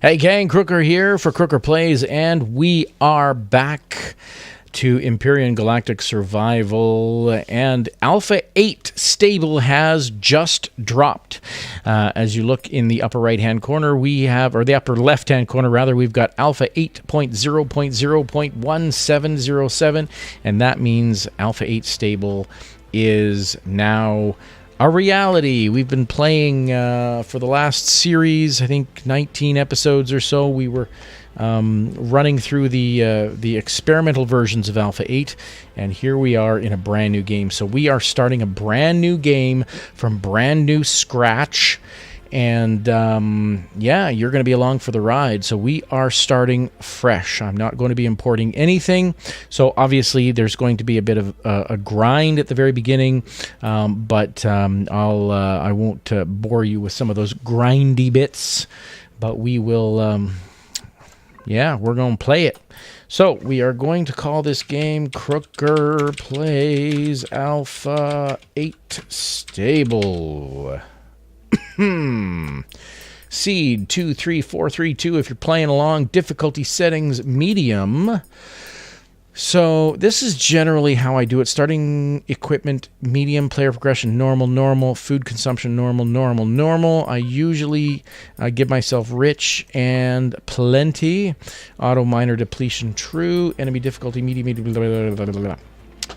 Hey gang, Crooker here for Crooker Plays, and we are back to Empyrion Galactic Survival, and Alpha 8 stable has just dropped. As you look in the upper right-hand corner, we have, or the upper left-hand corner rather, we've got Alpha 8.0.0.1707, and that means Alpha 8 stable is now a reality. We've been playing for the last series, I think 19 episodes or so. We were running through the experimental versions of Alpha 8, and here we are in a brand new game. So we are starting a brand new game from brand new scratch, and yeah, you're going to be along for the ride. So we are starting fresh. I'm not going to be importing anything, so obviously there's going to be a bit of a grind at the very beginning, but I won't bore you with some of those grindy bits, but we will yeah, we're going to play it. So we are going to call this game Crooker Plays Alpha 8 Stable. Seed 23432 if you're playing along. Difficulty settings medium. So this is generally how I do it. Starting equipment medium, player progression normal, food consumption normal. I usually give myself rich and plenty. Auto minor depletion true. Enemy difficulty medium. Blah, blah, blah, blah, blah.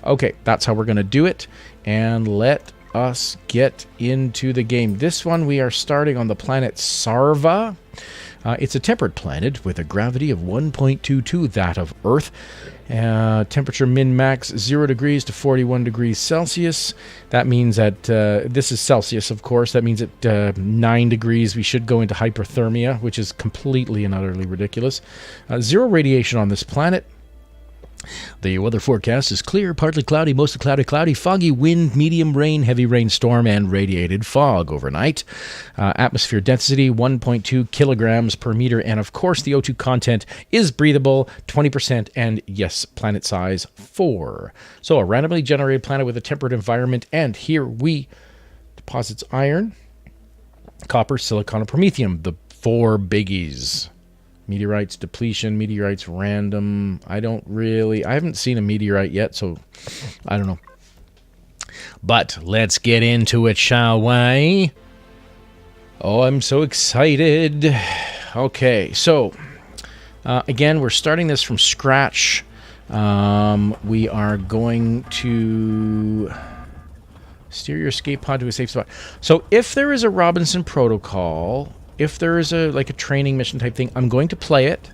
Okay, that's how we're going to do it. And let us get into the game. This one we are starting on the planet Sarva. It's a temperate planet with a gravity of 1.22 that of Earth. Temperature min-max 0 degrees to 41 degrees Celsius. That means that, this is Celsius, of course. That means at 9 degrees we should go into hyperthermia, which is completely and utterly ridiculous. Zero radiation on this planet. The weather forecast is clear, partly cloudy, mostly cloudy, foggy wind, medium rain, heavy rainstorm, and radiated fog overnight. Atmosphere density 1.2 kilograms per meter, and of course the O2 content is breathable, 20%, and yes, planet size 4. So a randomly generated planet with a temperate environment, and here we deposits iron, copper, silicon, and promethium, the 4 biggies. Meteorites depletion, meteorites random. I haven't seen a meteorite yet, so I don't know. But let's get into it, shall we? Oh, I'm so excited. Okay, so again, we're starting this from scratch. We are going to steer your escape pod to a safe spot. So if there is a Robinson protocol, if there is a training mission type thing, I'm going to play it.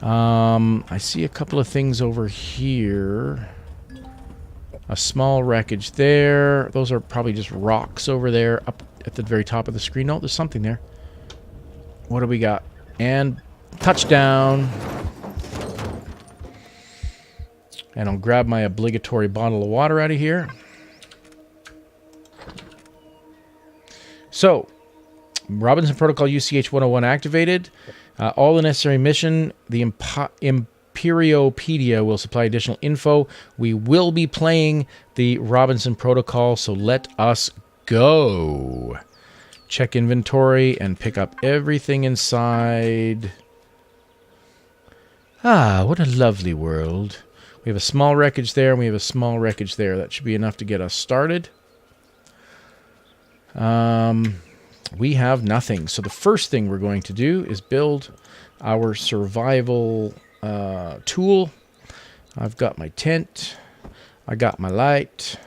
I see a couple of things over here. A small wreckage there. Those are probably just rocks over there up at the very top of the screen. No, there's something there. What do we got? And touchdown. And I'll grab my obligatory bottle of water out of here. So, Robinson Protocol UCH 101 activated. All the necessary mission. The Empyriopedia will supply additional info. We will be playing the Robinson Protocol, so let us go. Check inventory and pick up everything inside. Ah, what a lovely world. We have a small wreckage there, and we have a small wreckage there. That should be enough to get us started. We have nothing. So the first thing we're going to do is build our survival tool. I've got my tent. I got my light.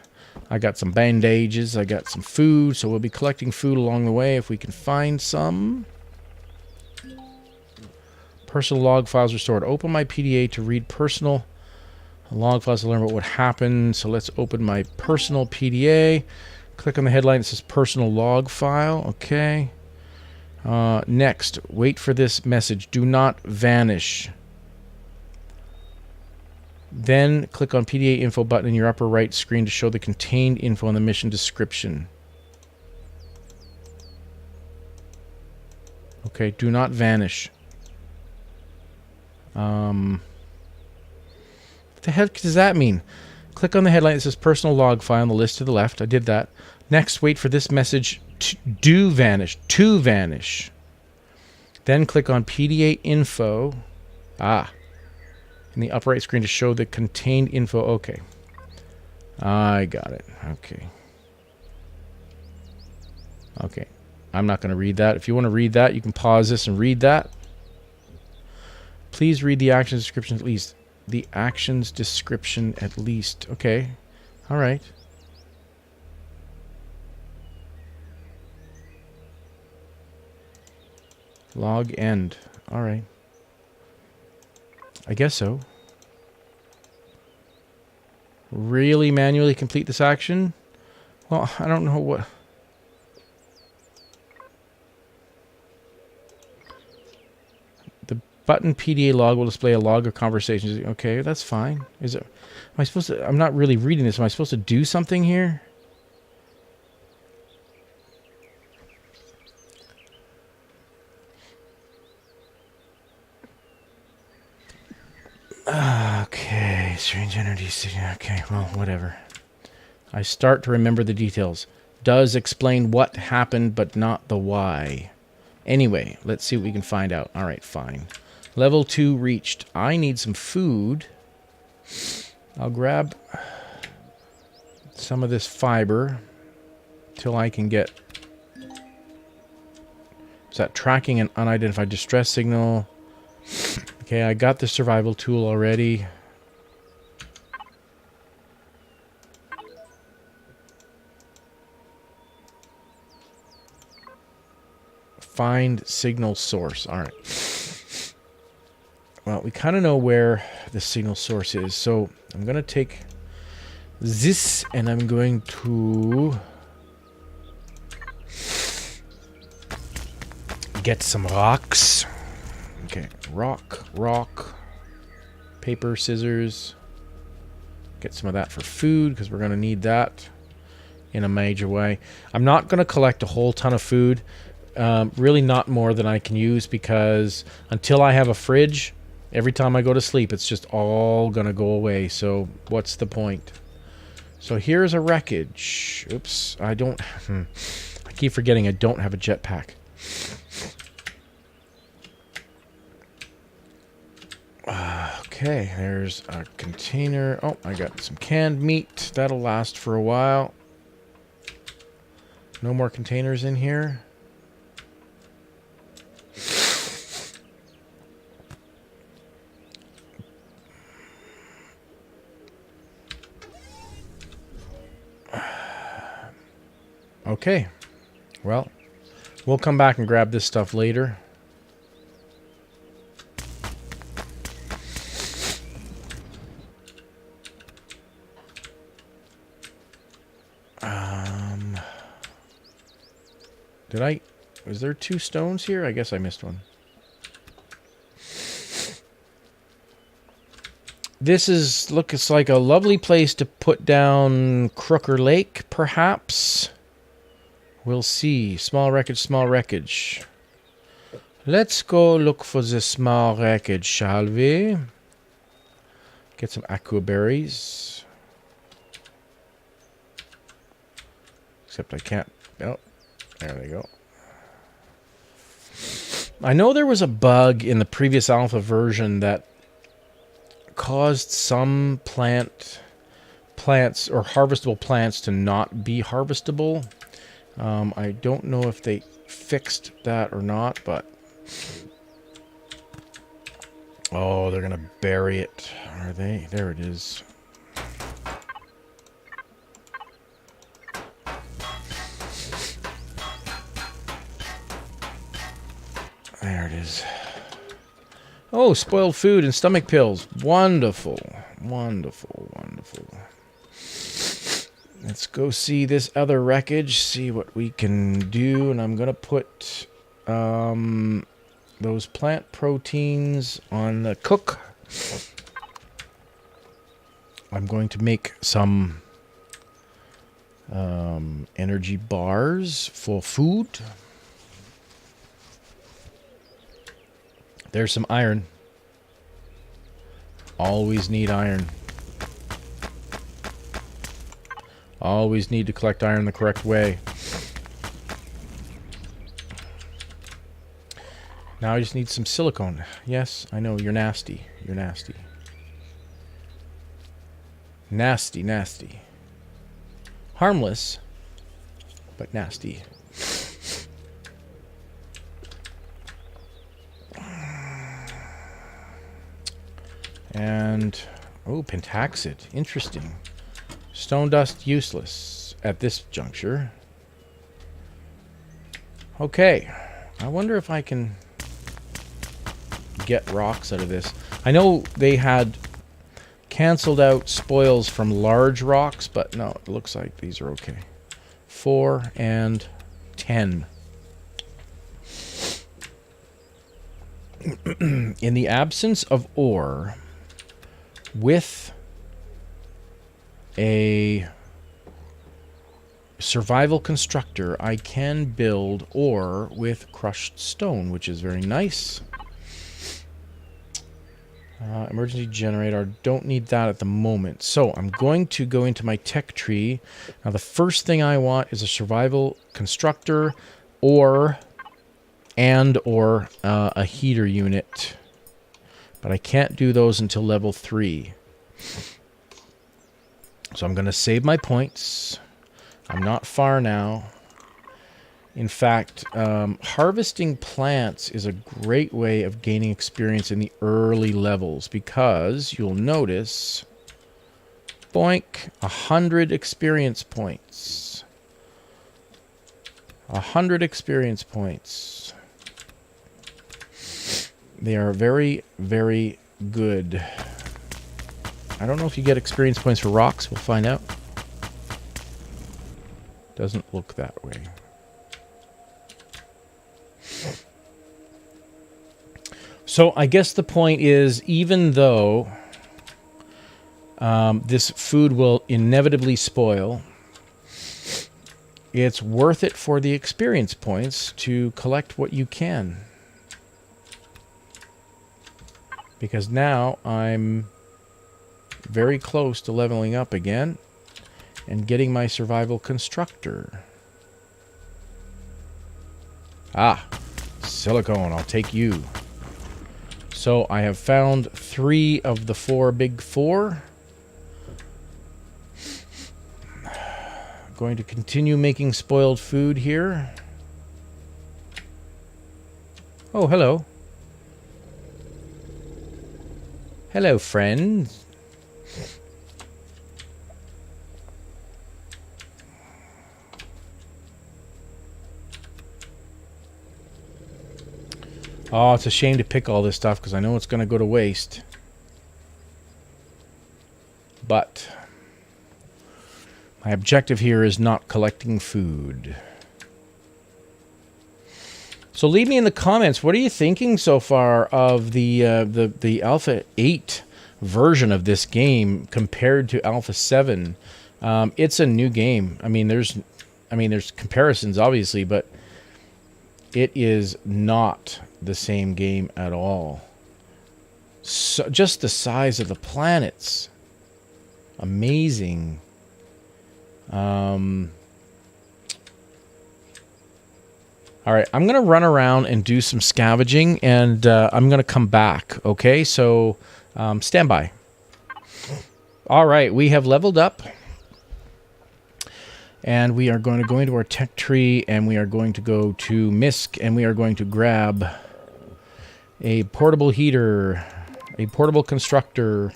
I got some bandages. I got some food. So we'll be collecting food along the way if we can find some. Personal log files restored. Open my PDA to read personal log files to learn about what happened. So let's open my personal PDA. Click on the headline that says personal log file. Okay. Next, wait for this message. Do not vanish. Then click on PDA info button in your upper right screen to show the contained info in the mission description. Okay, do not vanish. What the heck does that mean? Click on the headline that says personal log file on the list to the left. I did that. Next, wait for this message to vanish. Then click on PDA info. In the upper right screen to show the contained info. Okay. I got it. Okay. Okay. I'm not going to read that. If you want to read that, you can pause this and read that. Please read the actions description at least. The actions description at least. Okay. All right. Log end. All right. I guess so. Really manually complete this action? Well, I don't know what... The button PDA log will display a log of conversations. Okay, that's fine. Is it... Am I supposed to... I'm not really reading this. Am I supposed to do something here? Okay, strange energy. Okay, well, whatever. I start to remember the details. Does explain what happened, but not the why. Anyway, let's see what we can find out. All right, fine. Level 2 reached. I need some food. I'll grab some of this fiber till I can get... Is that tracking an unidentified distress signal? Okay, I got the survival tool already. Find signal source. All right. Well, we kind of know where the signal source is. So I'm going to take this and I'm going to get some rocks. Okay, rock, paper, scissors. Get some of that for food because we're going to need that in a major way. I'm not going to collect a whole ton of food. Really not more than I can use because until I have a fridge, every time I go to sleep, it's just all going to go away. So what's the point? So here's a wreckage. Oops, I don't... I keep forgetting I don't have a jetpack. Okay, there's a container. Oh, I got some canned meat. That'll last for a while. No more containers in here. Okay. Well, we'll come back and grab this stuff later. Was there 2 stones here? I guess I missed one. This looks like a lovely place to put down Crooker Lake, perhaps. We'll see. Small wreckage, small wreckage. Let's go look for the small wreckage, shall we? Get some aqua berries. Except I can't... Oh, there they go. I know there was a bug in the previous alpha version that caused some plants or harvestable plants to not be harvestable. I don't know if they fixed that or not, but... Oh, they're going to bury it. Are they? There it is. There it is. Oh, spoiled food and stomach pills. Wonderful. Wonderful, wonderful. Let's go see this other wreckage, see what we can do. And I'm going to put those plant proteins on the cook. I'm going to make some energy bars for food. There's some iron. Always need iron. Always need to collect iron the correct way. Now I just need some silicone. Yes, I know, you're nasty. You're nasty. Nasty, nasty. Harmless, but nasty. And, oh, pentaxid. Interesting. Stone dust, useless at this juncture. Okay. I wonder if I can get rocks out of this. I know they had canceled out spoils from large rocks, but no, it looks like these are okay. 4 and 10. In the absence of ore, with a survival constructor, I can build ore with crushed stone, which is very nice. Emergency generator. Don't need that at the moment. So I'm going to go into my tech tree. Now the first thing I want is a survival constructor or a heater unit. But I can't do those until level 3. So I'm going to save my points. I'm not far now. In fact, harvesting plants is a great way of gaining experience in the early levels because you'll notice, boink, 100 experience points. 100 experience points. They are very, very good. I don't know if you get experience points for rocks. We'll find out. Doesn't look that way. So I guess the point is, even though this food will inevitably spoil, it's worth it for the experience points to collect what you can. Because now I'm very close to leveling up again and getting my survival constructor. Ah, silicone, I'll take you. So I have found 3 of the 4 big 4. Going to continue making spoiled food here. Oh, hello. Hello, friend. Oh, it's a shame to pick all this stuff because I know it's going to go to waste. But my objective here is not collecting food. So leave me in the comments. What are you thinking so far of the Alpha 8 version of this game compared to Alpha 7? It's a new game. I mean, there's comparisons obviously, but it is not the same game at all. So just the size of the planets, amazing. All right, I'm gonna run around and do some scavenging, and I'm gonna come back. Okay, so stand by. All right, we have leveled up. And we are going to go into our tech tree, and we are going to go to Misc, and we are going to grab a portable heater, a portable constructor.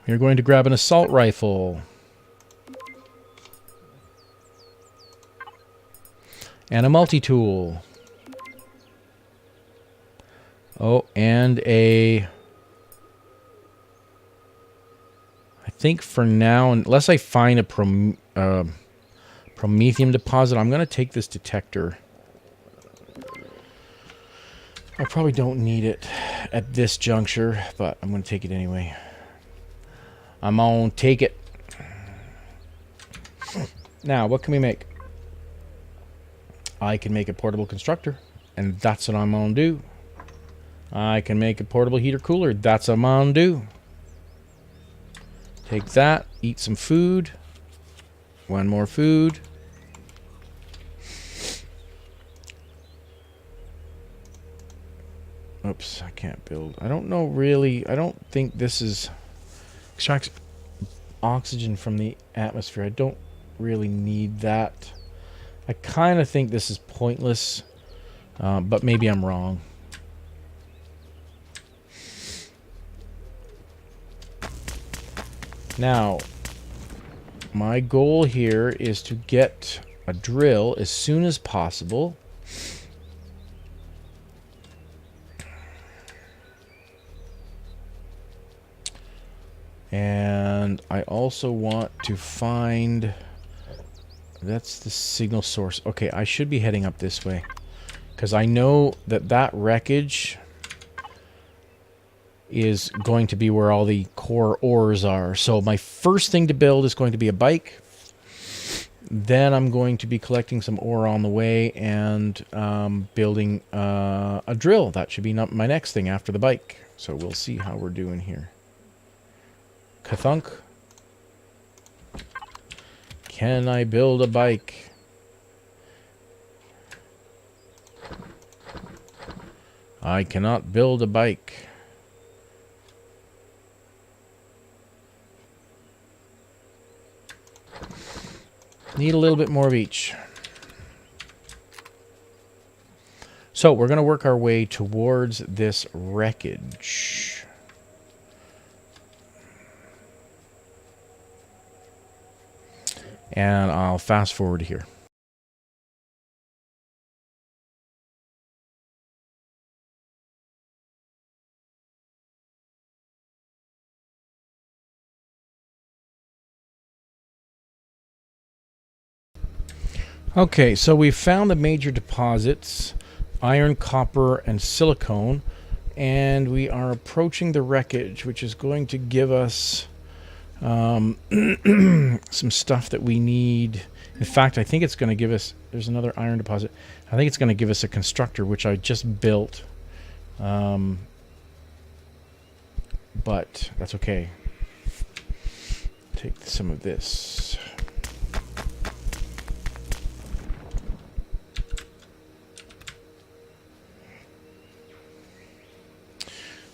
We are going to grab an assault rifle. And a multi-tool. Oh, and a... I think for now, unless I find a promethium deposit, I'm going to take this detector. I probably don't need it at this juncture, but I'm going to take it anyway. I'm going to take it. Now, what can we make? I can make a portable constructor, and that's what I'm going to do. I can make a portable heater cooler. That's what I'm going to do. Take that, eat some food. One more food. Oops, I can't build. I don't know really. I don't think this is extracts oxygen from the atmosphere. I don't really need that. I kind of think this is pointless, but maybe I'm wrong. Now, my goal here is to get a drill as soon as possible. And I also want to find... That's the signal source. Okay, I should be heading up this way. Because I know that that wreckage is going to be where all the core ores are. So my first thing to build is going to be a bike. Then I'm going to be collecting some ore on the way and building a drill. That should be my next thing after the bike. So we'll see how we're doing here. Kathunk. Can I build a bike? I cannot build a bike. Need a little bit more of each. So we're going to work our way towards this wreckage. And I'll fast forward here. Okay, so we've found the major deposits, iron, copper, and silicone, and we are approaching the wreckage, which is going to give us some stuff that we need. In fact, I think it's going to give us... There's another iron deposit. I think it's going to give us a constructor, which I just built. But that's okay. Take some of this.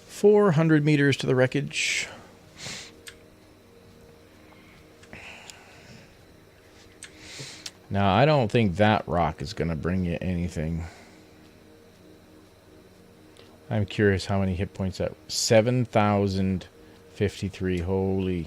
400 meters to the wreckage. Now, I don't think that rock is going to bring you anything. I'm curious how many hit points that... 7,053. Holy...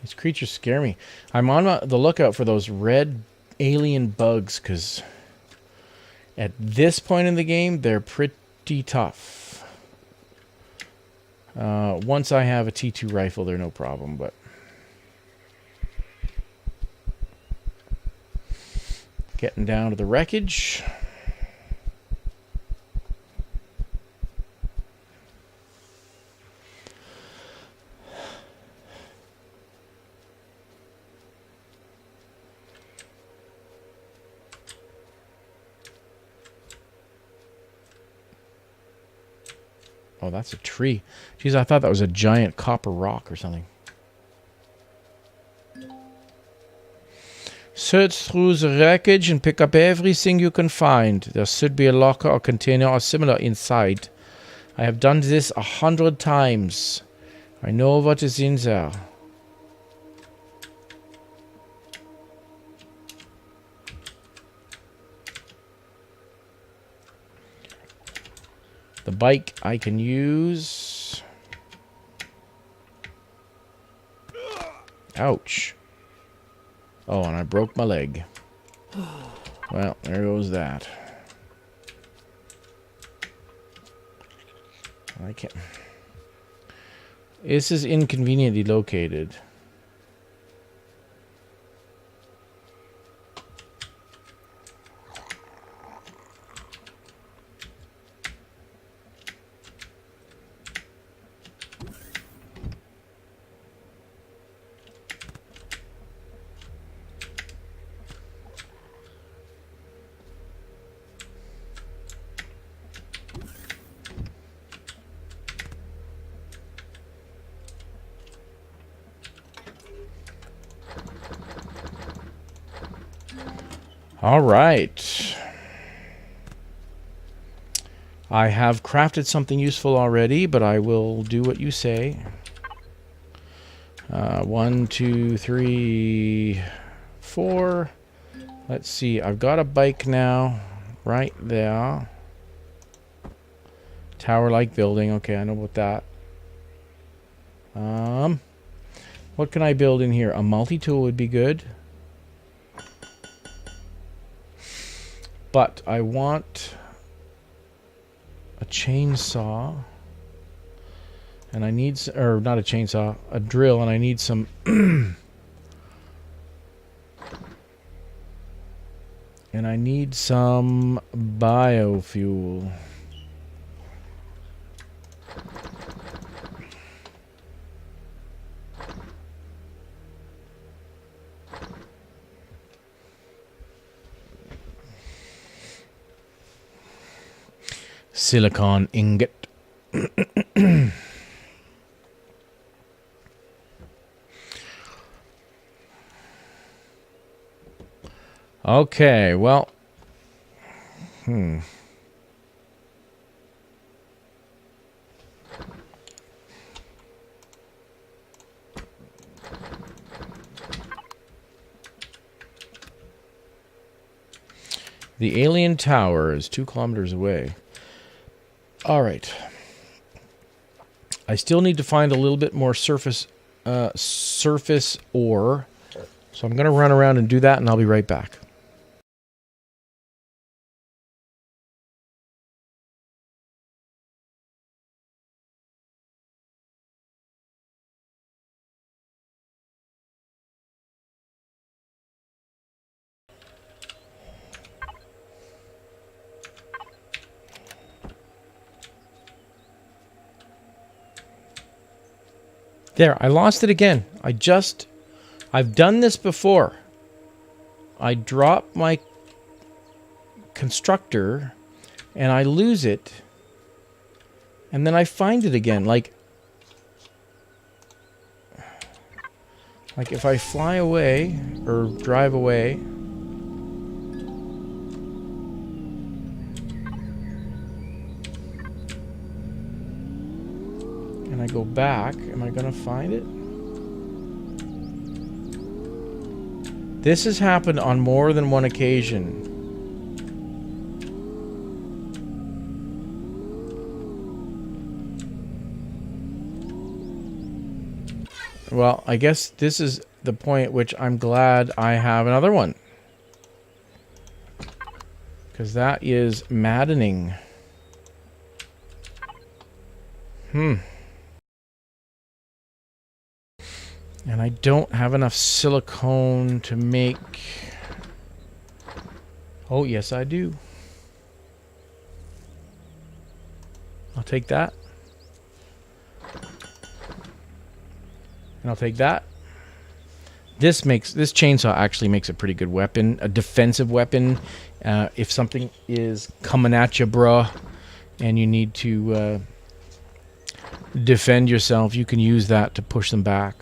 These creatures scare me. I'm on the lookout for those red alien bugs, because at this point in the game, they're pretty tough. Once I have a T2 rifle, they're no problem, but... Getting down to the wreckage. Oh, that's a tree. Jeez, I thought that was a giant copper rock or something. Search through the wreckage and pick up everything you can find. There should be a locker or container or similar inside. I have done this 100 times. I know what is in there. The bike I can use. Ouch. Oh, and I broke my leg. Well, there goes that. I can't... This is inconveniently located. All right. I have crafted something useful already, but I will do what you say. 1, 2, 3, 4. Let's see. I've got a bike now. Right there. Tower-like building. Okay, I know about that. What can I build in here? A multi-tool would be good. But I want a chainsaw. And I need... Or not a chainsaw. A drill. And I need some... and I need some biofuel. Silicon ingot. Okay, well. The alien tower is 2 kilometers away. All right. I still need to find a little bit more surface ore. So I'm going to run around and do that, and I'll be right back. There, I lost it again. I've done this before. I drop my constructor and I lose it. And then I find it again. Like if I fly away or drive away. And I go back, am I gonna find it? This has happened on more than one occasion. Well, I guess this is the point at which I'm glad I have another one. Because that is maddening. And I don't have enough silicone to make... Oh, yes, I do. I'll take that. And I'll take that. This chainsaw actually makes a pretty good weapon. A defensive weapon. If something is coming at you, bruh, and you need to defend yourself, you can use that to push them back.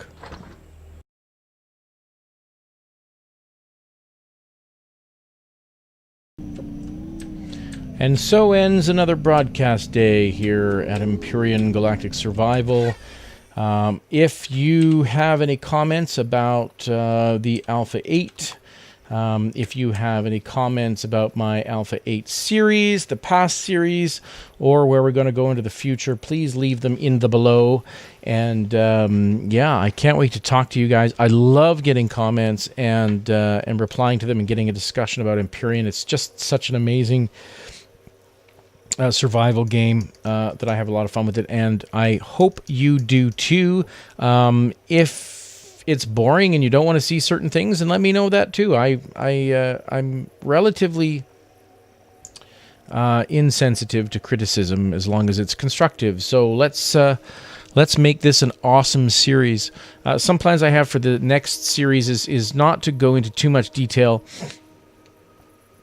And so ends another broadcast day here at Empyrion Galactic Survival. If you have any comments about the Alpha 8, if you have any comments about my Alpha 8 series, the past series, or where we're going to go into the future, please leave them in the below. And yeah, I can't wait to talk to you guys. I love getting comments and replying to them and getting a discussion about Empyrion. It's just such an amazing survival game that I have a lot of fun with it, and I hope you do too. If it's boring and you don't want to see certain things, then let me know that too. I'm relatively insensitive to criticism as long as it's constructive. So let's make this an awesome series. Some plans I have for the next series is not to go into too much detail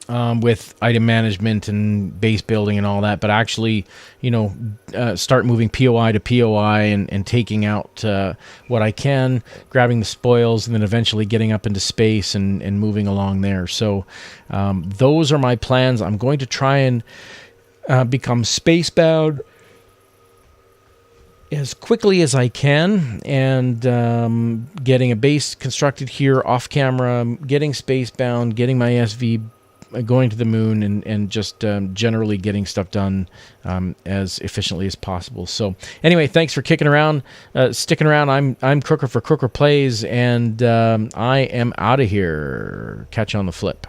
with item management and base building and all that, but actually, start moving POI to POI and taking out what I can, grabbing the spoils, and then eventually getting up into space and moving along there. So those are my plans. I'm going to try and become spacebound as quickly as I can, and getting a base constructed here off camera, getting spacebound, getting my SV going to the moon, and just generally getting stuff done as efficiently as possible. So anyway, thanks for sticking around. I'm Crooker for Crooker Plays, and I am out of here. Catch you on the flip.